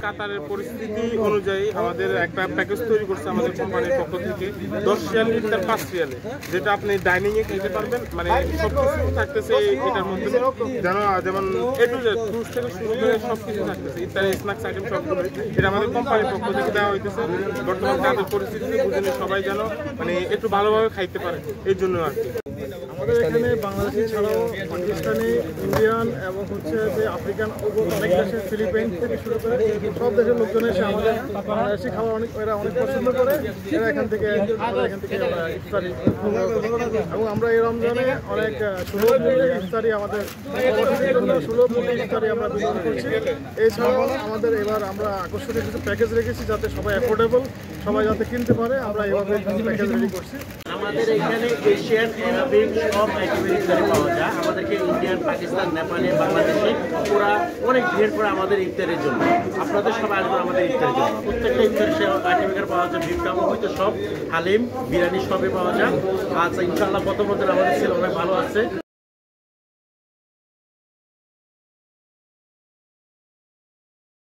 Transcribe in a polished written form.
কাতারের পরিস্থিতি অনুযায়ী আমাদের একটা প্যাকেজ তৈরি করছে আমাদের কোম্পানির পক্ষ থেকে 10 রিয়াল ইফতার 5 রিয়ালে, যেটা আপনি ডাইনিং এ খেতে পারবেন। মানে সবকিছু থাকতেছে এটার মধ্যে, যেমন এ টু জেড ফ্রুটস থেকে শুরু করে সবকিছু থাকতেছে, ইফতারি স্ন্যাক্স আইটেম সবগুলো। এটা আমাদের কোম্পানির পক্ষ থেকে দেওয়া হইতেছে। বর্তমান কাতার পরিস্থিতিতে বুঝে সবাই যেন মানে একটু ভালোভাবে খাইতে পারে, এই জন্য আর কি। আমাদের এখানে বাংলাদেশি ছাড়াও পাকিস্তানি, ইন্ডিয়ান এবং হচ্ছে যে আফ্রিকান অনেক দেশে, ফিলিপাইন থেকে শুরু করে সব দেশের লোকজন এসে আমাদের বাংলাদেশি খাবার এরা অনেক পছন্দ করে। এরা এখান থেকে ইফতারি এবং আমরা এই রমজানে অনেক সুলভ মূল্যে ইফতারি আমাদের সুলভ মূল্যে ইফতারি আমরা বিতরণ করছি। এছাড়াও আমাদের এবার আমরা আকর্ষণীয় কিছু প্যাকেজ রেখেছি যাতে সবাই অ্যাফোর্ডেবল, সবাই যাতে কিনতে পারে। আমরা এভাবে কিছু প্যাকেজ রেডি করছি। আমাদের এখানে এশিয়ান, আরবিক সব আইটেমের ইফতারি পাওয়া যায়। আমাদেরকে ইন্ডিয়ান, পাকিস্তান, নেপালে, বাংলাদেশে ওরা অনেক ভিড় করে আমাদের ইফতারের জন্য। আপনাদের সবাই আসবেন আমাদের ইফতারের জন্য। প্রত্যেকটা ইফতারি আইটেমের পাওয়া যায়, বিফ কাবাব হয়তো সব, হালিম, বিরিয়ানি সবই পাওয়া যায়। আচ্ছা, ইনশাআল্লাহ প্রথম আমাদের সেল অনেক ভালো আছে।